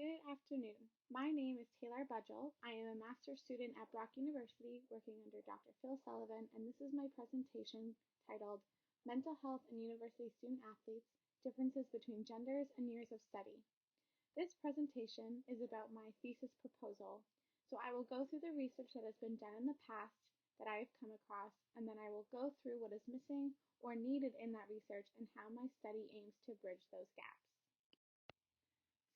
Good afternoon. My name is Taylor Budgell. I am a master's student at Brock University working under Dr. Phil Sullivan, and this is my presentation titled Mental Health and University Student Athletes, Differences Between Genders and Years of Study. This presentation is about my thesis proposal, so I will go through the research that has been done in the past that I have come across, and then I will go through what is missing or needed in that research and how my study aims to bridge those gaps.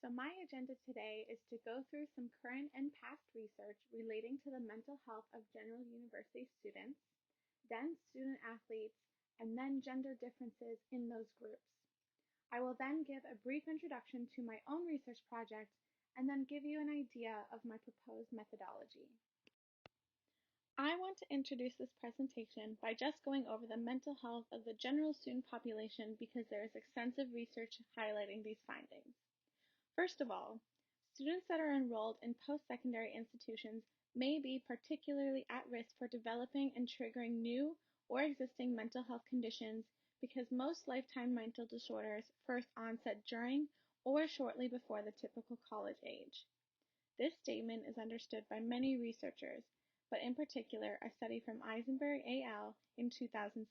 So my agenda today is to go through some current and past research relating to the mental health of general university students, then student athletes, and then gender differences in those groups. I will then give a brief introduction to my own research project and then give you an idea of my proposed methodology. I want to introduce this presentation by just going over the mental health of the general student population because there is extensive research highlighting these findings. First of all, students that are enrolled in post-secondary institutions may be particularly at risk for developing and triggering new or existing mental health conditions because most lifetime mental disorders first onset during or shortly before the typical college age. This statement is understood by many researchers, but in particular a study from Eisenberg et al. In 2007.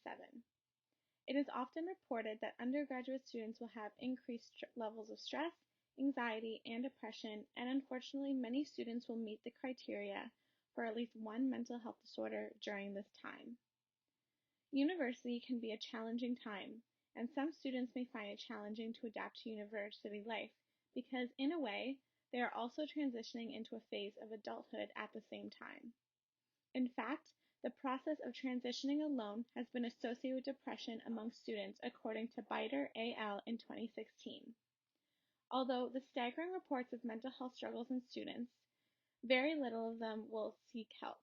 It is often reported that undergraduate students will have increased levels of stress, anxiety, and depression, and unfortunately many students will meet the criteria for at least one mental health disorder during this time. University can be a challenging time, and some students may find it challenging to adapt to university life because, in a way, they are also transitioning into a phase of adulthood at the same time. In fact, the process of transitioning alone has been associated with depression among students according to Biter et al. In 2016. Although the staggering reports of mental health struggles in students, very little of them will seek help.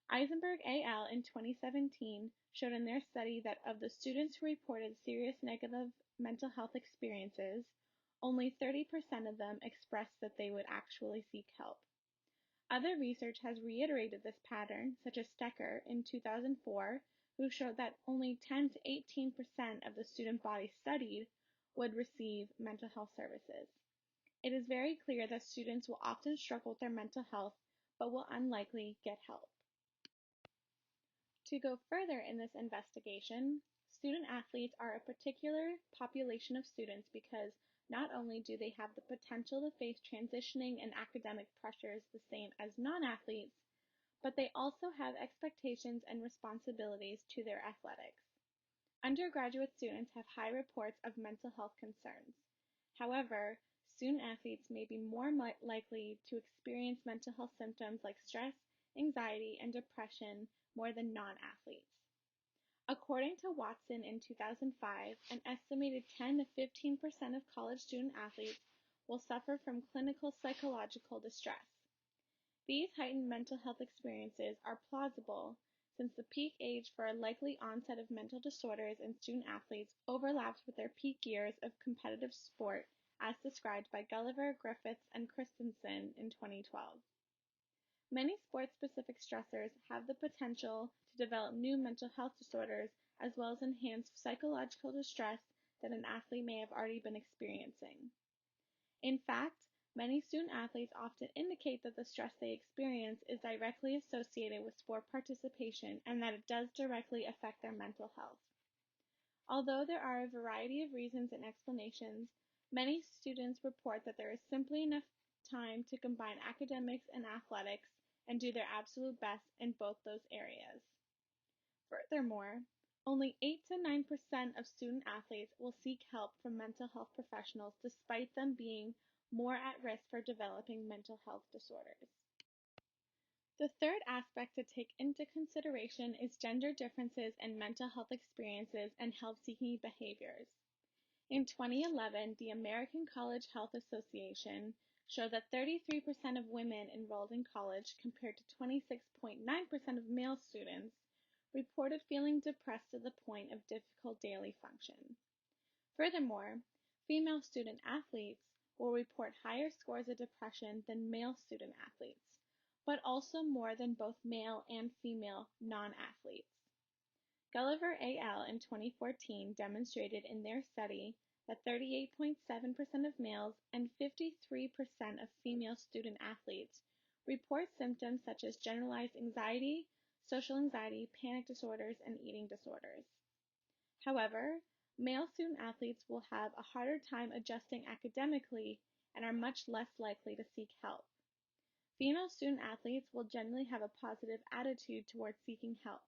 Eisenberg et al. In 2017 showed in their study that of the students who reported serious negative mental health experiences, only 30% of them expressed that they would actually seek help. Other research has reiterated this pattern, such as Stecker in 2004, who showed that only 10 to 18% of the student body studied would receive mental health services. It is very clear that students will often struggle with their mental health, but will unlikely get help. To go further in this investigation, student athletes are a particular population of students because not only do they have the potential to face transitioning and academic pressures the same as non-athletes, but they also have expectations and responsibilities to their athletics. Undergraduate students have high reports of mental health concerns. However, student athletes may be more likely to experience mental health symptoms like stress, anxiety, and depression more than non-athletes. According to Watson in 2005, an estimated 10 to 15% of college student athletes will suffer from clinical psychological distress. These heightened mental health experiences are plausible since the peak age for a likely onset of mental disorders in student athletes overlaps with their peak years of competitive sport as described by Gulliver, Griffiths, and Christensen in 2012. Many sport-specific stressors have the potential to develop new mental health disorders as well as enhance psychological distress that an athlete may have already been experiencing. In fact, many student athletes often indicate that the stress they experience is directly associated with sport participation and that it does directly affect their mental health. Although there are a variety of reasons and explanations, many students report that there is simply enough time to combine academics and athletics and do their absolute best in both those areas. Furthermore, only 8 to 9% of student athletes will seek help from mental health professionals despite them being more at risk for developing mental health disorders. The third aspect to take into consideration is gender differences in mental health experiences and help-seeking behaviors. In 2011, the American College Health Association showed that 33% of women enrolled in college compared to 26.9% of male students reported feeling depressed to the point of difficult daily function. Furthermore, female student athletes will report higher scores of depression than male student athletes, but also more than both male and female non-athletes. Gulliver et al. In 2014 demonstrated in their study that 38.7% of males and 53% of female student athletes report symptoms such as generalized anxiety, social anxiety, panic disorders, and eating disorders. However, male student athletes will have a harder time adjusting academically and are much less likely to seek help. Female student athletes will generally have a positive attitude towards seeking help.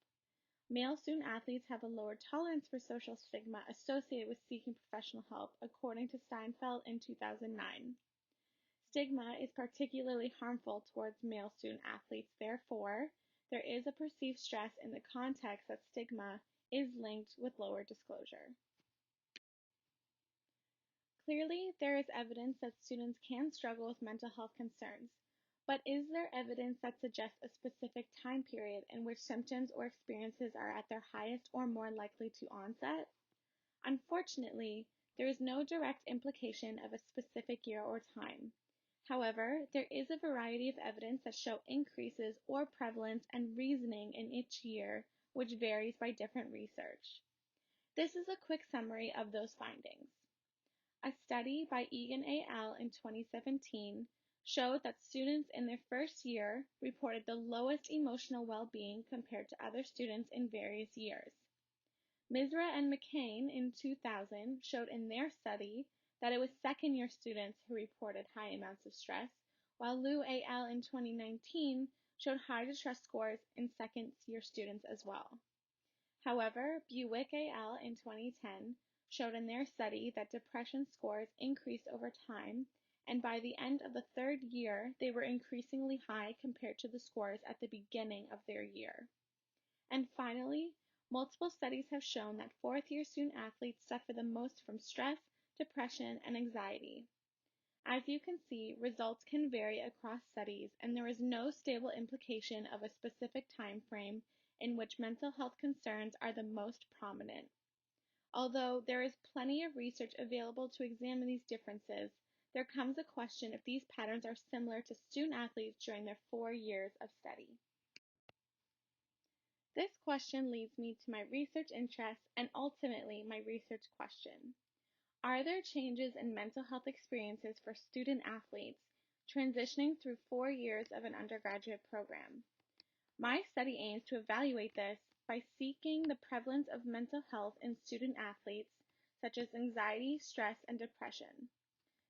Male student athletes have a lower tolerance for social stigma associated with seeking professional help, according to Steinfeld in 2009. Stigma is particularly harmful towards male student athletes. Therefore, there is a perceived stress in the context that stigma is linked with lower disclosure. Clearly, there is evidence that students can struggle with mental health concerns, but is there evidence that suggests a specific time period in which symptoms or experiences are at their highest or more likely to onset? Unfortunately, there is no direct implication of a specific year or time. However, there is a variety of evidence that show increases or prevalence and reasoning in each year, which varies by different research. This is a quick summary of those findings. A study by Eagan et al. In 2017 showed that students in their first year reported the lowest emotional well-being compared to other students in various years. Misra and McKean in 2000 showed in their study that it was second-year students who reported high amounts of stress, while Liu et al. In 2019 showed high distress scores in second-year students as well. However, Buick et al. In 2010 showed in their study that depression scores increased over time, and by the end of the third year, they were increasingly high compared to the scores at the beginning of their year. And finally, multiple studies have shown that fourth-year student athletes suffer the most from stress, depression, and anxiety. As you can see, results can vary across studies, and there is no stable implication of a specific time frame in which mental health concerns are the most prominent. Although there is plenty of research available to examine these differences, there comes a question if these patterns are similar to student athletes during their 4 years of study. This question leads me to my research interests and ultimately my research question. Are there changes in mental health experiences for student athletes transitioning through 4 years of an undergraduate program? My study aims to evaluate this by seeking the prevalence of mental health in student athletes, such as anxiety, stress, and depression,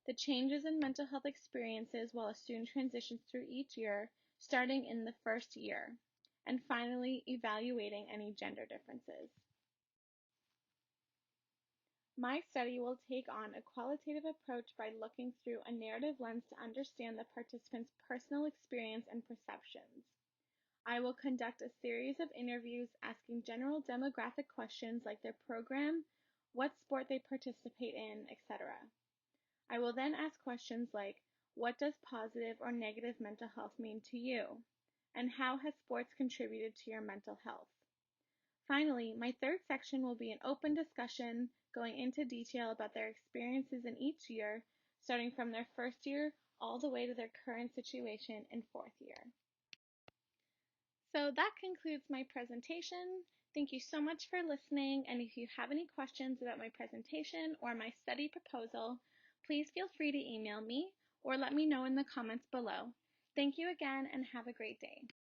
the changes in mental health experiences while a student transitions through each year, starting in the first year, and finally evaluating any gender differences. My study will take on a qualitative approach by looking through a narrative lens to understand the participants' personal experience and perceptions. I will conduct a series of interviews asking general demographic questions like their program, what sport they participate in, etc. I will then ask questions like, what does positive or negative mental health mean to you? And how has sports contributed to your mental health? Finally, my third section will be an open discussion going into detail about their experiences in each year, starting from their first year all the way to their current situation in fourth year. So that concludes my presentation. Thank you so much for listening, and if you have any questions about my presentation or my study proposal, please feel free to email me or let me know in the comments below. Thank you again and have a great day.